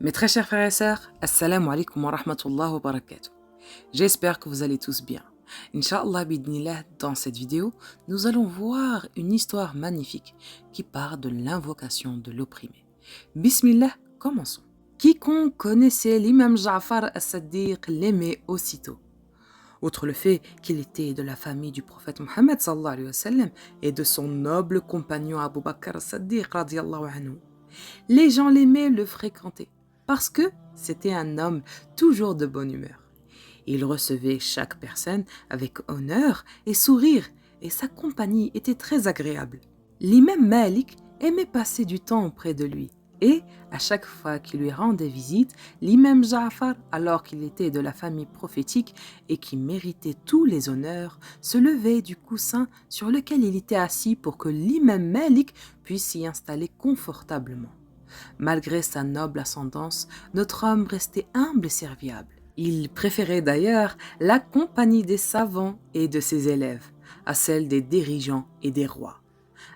Mes très chers frères et sœurs, Assalamu alaikum wa rahmatullah wa barakatuh. J'espère que vous allez tous bien. Inch'Allah bidnillah, dans cette vidéo, nous allons voir une histoire magnifique qui part de l'invocation de l'opprimé. Bismillah, commençons. Quiconque connaissait l'imam Ja'far as-Saddiq l'aimait aussitôt. Outre le fait qu'il était de la famille du prophète Mohammed sallallahu alayhi wa sallam et de son noble compagnon Abu Bakr as-Saddiq radiyallahu anhu, les gens l'aimaient, le fréquentaient, parce que c'était un homme toujours de bonne humeur. Il recevait chaque personne avec honneur et sourire, et sa compagnie était très agréable. L'imam Malik aimait passer du temps auprès de lui, et à chaque fois qu'il lui rendait visite, l'imam Ja'far, alors qu'il était de la famille prophétique et qui méritait tous les honneurs, se levait du coussin sur lequel il était assis pour que l'imam Malik puisse s'y installer confortablement. Malgré sa noble ascendance, notre homme restait humble et serviable. Il préférait d'ailleurs la compagnie des savants et de ses élèves à celle des dirigeants et des rois.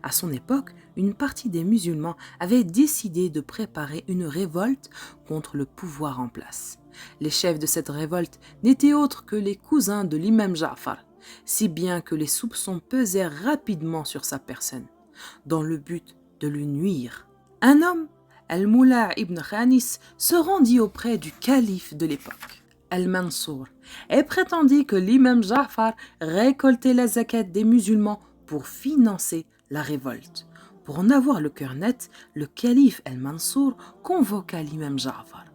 À son époque, une partie des musulmans avait décidé de préparer une révolte contre le pouvoir en place. Les chefs de cette révolte n'étaient autres que les cousins de l'imam Ja'far, si bien que les soupçons pesèrent rapidement sur sa personne, dans le but de lui nuire. Un homme, Al-Mula ibn Khanis, se rendit auprès du calife de l'époque, Al-Mansour, et prétendit que l'imam Ja'far récoltait la zakat des musulmans pour financer la révolte. Pour en avoir le cœur net, le calife Al-Mansour convoqua l'imam Ja'far.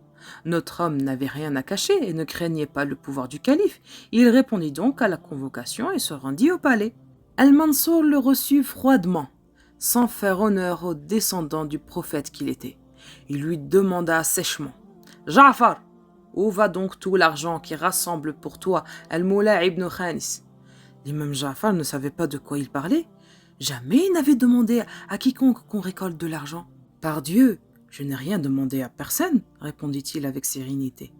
Notre homme n'avait rien à cacher et ne craignait pas le pouvoir du calife. Il répondit donc à la convocation et se rendit au palais. Al-Mansour le reçut froidement, sans faire honneur aux descendants du prophète qu'il était. Il lui demanda sèchement: « Ja'far, où va donc tout l'argent qui rassemble pour toi Al-Mula ibn Khanis ?» L'imam Ja'far ne savait pas de quoi il parlait. Jamais il n'avait demandé à quiconque qu'on récolte de l'argent. « Par Dieu, je n'ai rien demandé à personne, » répondit-il avec sérénité.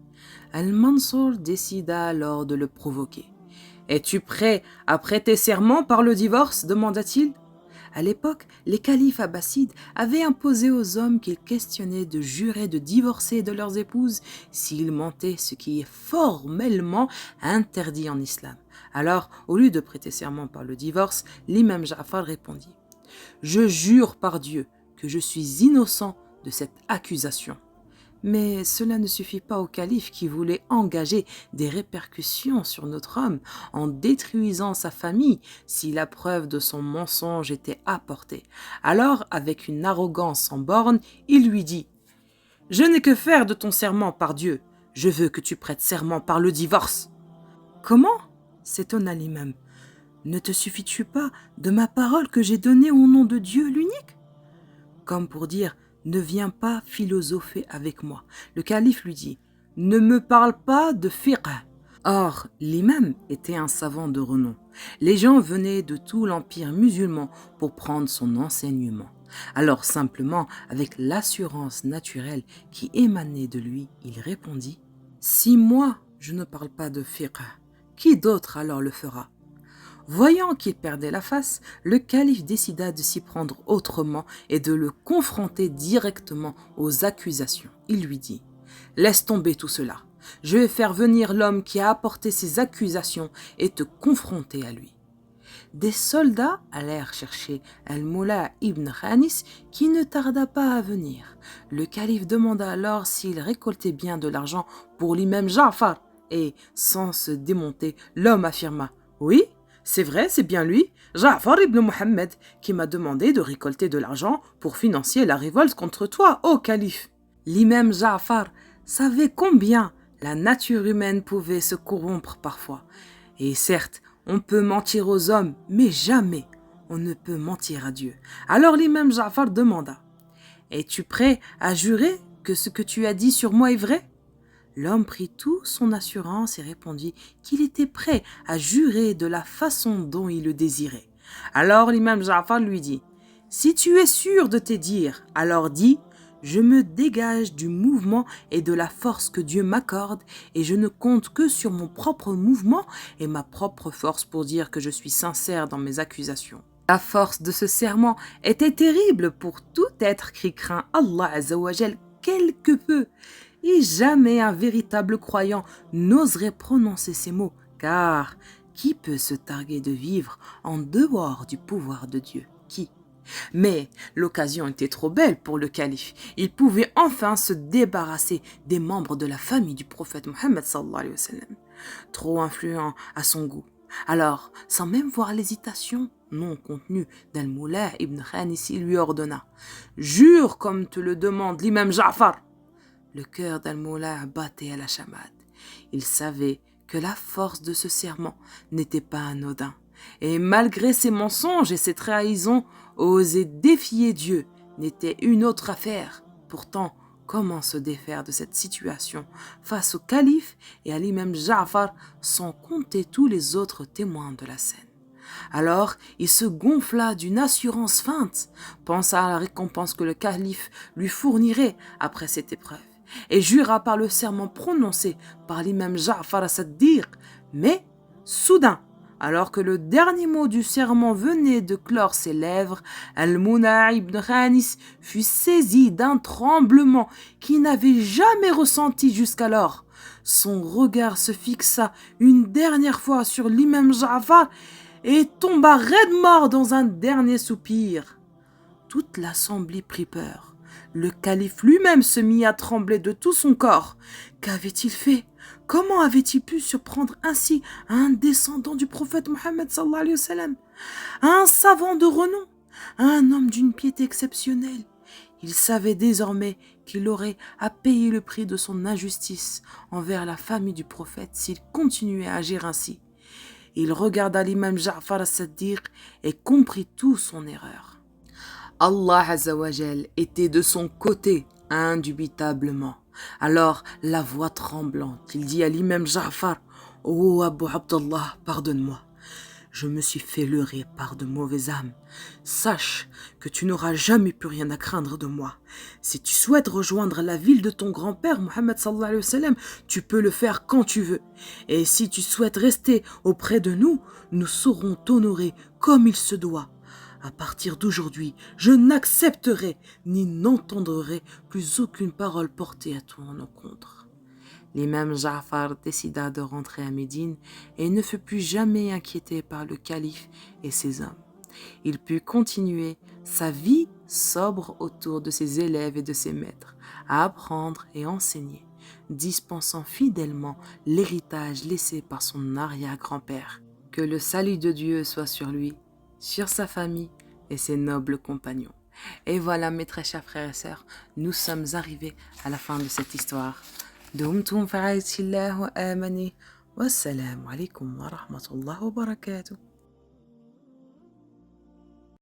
Al-Mansour décida alors de le provoquer. « Es-tu prêt à prêter serment par le divorce ?» demanda-t-il. À l'époque, les califes abbassides avaient imposé aux hommes qu'ils questionnaient de jurer de divorcer de leurs épouses s'ils mentaient, ce qui est formellement interdit en islam. Alors, au lieu de prêter serment par le divorce, l'imam Ja'far répondit: « Je jure par Dieu que je suis innocent de cette accusation. » Mais cela ne suffit pas au calife qui voulait engager des répercussions sur notre homme en détruisant sa famille si la preuve de son mensonge était apportée. Alors, avec une arrogance sans borne, il lui dit: « Je n'ai que faire de ton serment par Dieu. Je veux que tu prêtes serment par le divorce. » « Comment ?» s'étonna l'imam. « Ne te suffis-tu pas de ma parole que j'ai donnée au nom de Dieu l'unique ?» Comme pour dire: « Ne viens pas philosopher avec moi. » Le calife lui dit: « Ne me parle pas de fiqh. » Or, l'imam était un savant de renom. Les gens venaient de tout l'empire musulman pour prendre son enseignement. Alors simplement, avec l'assurance naturelle qui émanait de lui, il répondit: « Si moi, je ne parle pas de fiqh, qui d'autre alors le fera ?» Voyant qu'il perdait la face, le calife décida de s'y prendre autrement et de le confronter directement aux accusations. Il lui dit: « Laisse tomber tout cela. Je vais faire venir l'homme qui a apporté ces accusations et te confronter à lui. » Des soldats allèrent chercher Al-Mula ibn Khanis qui ne tarda pas à venir. Le calife demanda alors s'il récoltait bien de l'argent pour l'imam Ja'far et, sans se démonter, l'homme affirma: « Oui, c'est vrai, c'est bien lui, Ja'far ibn Muhammad, qui m'a demandé de récolter de l'argent pour financer la révolte contre toi, ô calife. » L'imam Ja'far savait combien la nature humaine pouvait se corrompre parfois. Et certes, on peut mentir aux hommes, mais jamais on ne peut mentir à Dieu. Alors l'imam Ja'far demanda: « Es-tu prêt à jurer que ce que tu as dit sur moi est vrai ?» L'homme prit toute son assurance et répondit qu'il était prêt à jurer de la façon dont il le désirait. Alors l'imam Ja'far lui dit: « Si tu es sûr de tes dires, alors dis: je me dégage du mouvement et de la force que Dieu m'accorde et je ne compte que sur mon propre mouvement et ma propre force pour dire que je suis sincère dans mes accusations. » La force de ce serment était terrible pour tout être qui craint Allah Azza wa Jal quelque peu. Et jamais un véritable croyant n'oserait prononcer ces mots, car qui peut se targuer de vivre en dehors du pouvoir de Dieu? Qui? Mais l'occasion était trop belle pour le calife. Il pouvait enfin se débarrasser des membres de la famille du prophète Mohammed sallallahu alayhi wa sallam, trop influents à son goût. Alors, sans même voir l'hésitation non contenue d'Al-Moula ibn Khanis, il lui ordonna « Jure comme te le demande l'imam Ja'far !» Le cœur d'Al-Moula battait à la chamade. Il savait que la force de ce serment n'était pas anodin. Et malgré ses mensonges et ses trahisons, oser défier Dieu n'était une autre affaire. Pourtant, comment se défaire de cette situation face au calife et à l'imam Ja'far sans compter tous les autres témoins de la scène? Alors, il se gonfla d'une assurance feinte, pensa à la récompense que le calife lui fournirait après cette épreuve, et jura par le serment prononcé par l'imam Ja'far as-Saddiq. Mais, soudain, alors que le dernier mot du serment venait de clore ses lèvres, Al-Moula ibn Khanis fut saisi d'un tremblement qu'il n'avait jamais ressenti jusqu'alors. Son regard se fixa une dernière fois sur l'imam Ja'far et tomba raide mort dans un dernier soupir. Toute l'assemblée prit peur. Le calife lui-même se mit à trembler de tout son corps. Qu'avait-il fait? Comment avait-il pu surprendre ainsi un descendant du prophète Mohammed sallallahu alayhi wa sallam, un savant de renom, un homme d'une piété exceptionnelle? Il savait désormais qu'il aurait à payer le prix de son injustice envers la famille du prophète s'il continuait à agir ainsi. Il regarda l'imam Ja'far as-Saddiq et comprit tout son erreur. Allah Azzawajal était de son côté, indubitablement. Alors, la voix tremblante, il dit à l'imam Ja'far: « Oh Abu Abdallah, pardonne-moi. Je me suis fait leurrer par de mauvaises âmes. Sache que tu n'auras jamais plus rien à craindre de moi. Si tu souhaites rejoindre la ville de ton grand-père, Mohammed sallallahu alayhi wa sallam, tu peux le faire quand tu veux. Et si tu souhaites rester auprès de nous, nous saurons t'honorer comme il se doit. À partir d'aujourd'hui, je n'accepterai ni n'entendrai plus aucune parole portée à ton encontre. » L'imam Ja'far décida de rentrer à Médine et ne fut plus jamais inquiété par le calife et ses hommes. Il put continuer sa vie sobre autour de ses élèves et de ses maîtres, à apprendre et enseigner, dispensant fidèlement l'héritage laissé par son arrière-grand-père. Que le salut de Dieu soit sur lui, sur sa famille et ses nobles compagnons. Et voilà, mes très chers frères et sœurs, nous sommes arrivés à la fin de cette histoire. دمتم في عزة الله وآمنه والسلام عليكم ورحمة الله وبركاته.